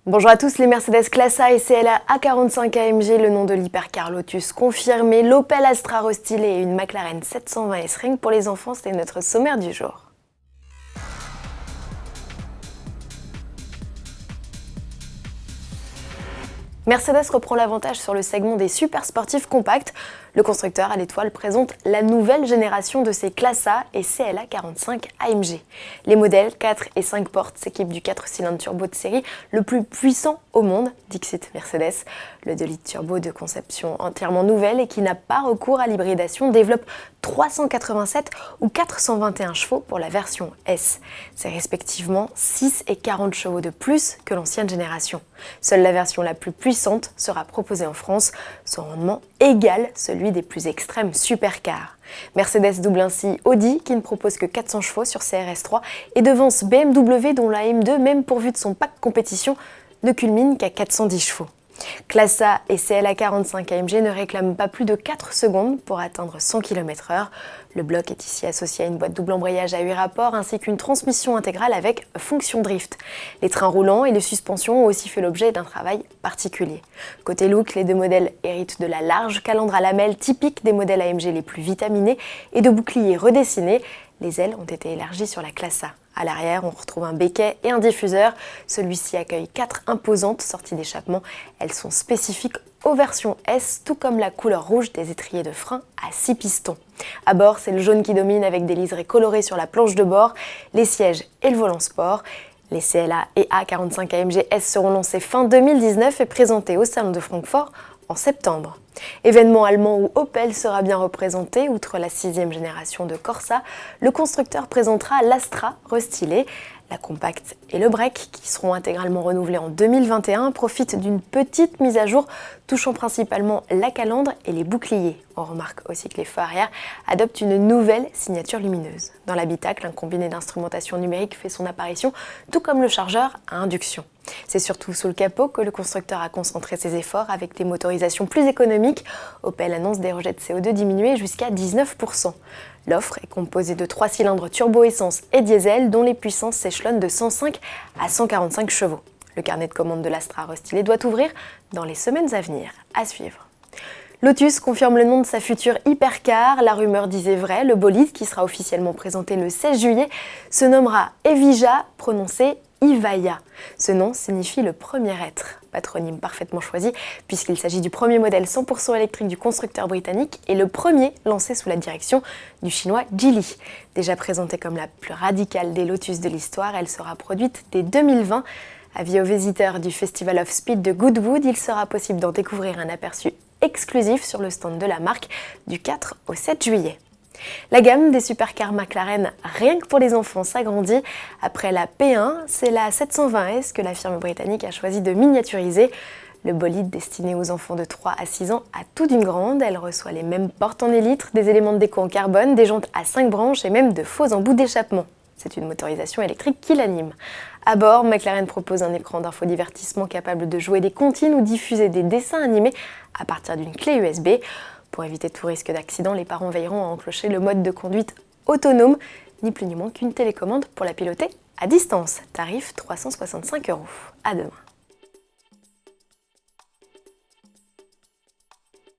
Bonjour à tous, les Mercedes Classe A et CLA A45 AMG, le nom de l'hypercar Lotus confirmé, l'Opel Astra restylé et une McLaren 720 S-Ring pour les enfants, c'était notre sommaire du jour. Mercedes reprend l'avantage sur le segment des super sportifs compacts. Le constructeur à l'étoile présente la nouvelle génération de ses Classe A et CLA 45 AMG. Les modèles 4 et 5 portes s'équipent du 4 cylindres turbo de série le plus puissant au monde, dixit Mercedes. Le 2 litres turbo de conception entièrement nouvelle et qui n'a pas recours à l'hybridation développe 387 ou 421 chevaux pour la version S. C'est respectivement 6 et 40 chevaux de plus que l'ancienne génération. Seule la version la plus puissante sera proposée en France, son rendement égale celui des plus extrêmes supercars. Mercedes double ainsi Audi qui ne propose que 400 chevaux sur CRS3 et devance BMW dont la M2, même pourvue de son pack compétition, ne culmine qu'à 410 chevaux. Classe A et CLA 45 AMG ne réclament pas plus de 4 secondes pour atteindre 100 km/h. Le bloc est ici associé à une boîte double embrayage à 8 rapports ainsi qu'une transmission intégrale avec fonction drift. Les trains roulants et les suspensions ont aussi fait l'objet d'un travail particulier. Côté look, les deux modèles héritent de la large calandre à lamelles typique des modèles AMG les plus vitaminés et de boucliers redessinés. Les ailes ont été élargies sur la Classe A. À l'arrière, on retrouve un béquet et un diffuseur. Celui-ci accueille 4 imposantes sorties d'échappement. Elles sont spécifiques aux versions S, tout comme la couleur rouge des étriers de frein à 6 pistons. À bord, c'est le jaune qui domine avec des liserés colorés sur la planche de bord, les sièges et le volant sport. Les CLA et A45 AMG S seront lancés fin 2019 et présentés au Salon de Francfort en septembre. Événement allemand où Opel sera bien représenté, outre la 6e génération de Corsa, le constructeur présentera l'Astra restylé. La Compact et le Break, qui seront intégralement renouvelés en 2021, profitent d'une petite mise à jour touchant principalement la calandre et les boucliers. On remarque aussi que les feux arrière adoptent une nouvelle signature lumineuse. Dans l'habitacle, un combiné d'instrumentation numérique fait son apparition, tout comme le chargeur à induction. C'est surtout sous le capot que le constructeur a concentré ses efforts avec des motorisations plus économiques. Opel annonce des rejets de CO2 diminués jusqu'à 19%. L'offre est composée de 3 cylindres turbo-essence et diesel dont les puissances s'échelonnent de 105 à 145 chevaux. Le carnet de commande de l'Astra restylé doit ouvrir dans les semaines à venir. À suivre. Lotus confirme le nom de sa future hypercar. La rumeur disait vrai, le bolide, qui sera officiellement présenté le 16 juillet, se nommera Evija, prononcé Evija. Ce nom signifie le premier être, patronyme parfaitement choisi puisqu'il s'agit du premier modèle 100% électrique du constructeur britannique et le premier lancé sous la direction du chinois Geely. Déjà présentée comme la plus radicale des Lotus de l'histoire, elle sera produite dès 2020. Avis aux visiteurs du Festival of Speed de Goodwood, il sera possible d'en découvrir un aperçu exclusif sur le stand de la marque du 4 au 7 juillet. La gamme des supercars McLaren, rien que pour les enfants, s'agrandit. Après la P1, c'est la 720S que la firme britannique a choisi de miniaturiser. Le bolide destiné aux enfants de 3 à 6 ans a tout d'une grande. Elle reçoit les mêmes portes en élytre, des éléments de déco en carbone, des jantes à 5 branches et même de faux embouts d'échappement. C'est une motorisation électrique qui l'anime. À bord, McLaren propose un écran d'infodivertissement capable de jouer des comptines ou diffuser des dessins animés à partir d'une clé USB. Pour éviter tout risque d'accident, les parents veilleront à enclencher le mode de conduite autonome, ni plus ni moins qu'une télécommande pour la piloter à distance. Tarif 365 €. À demain.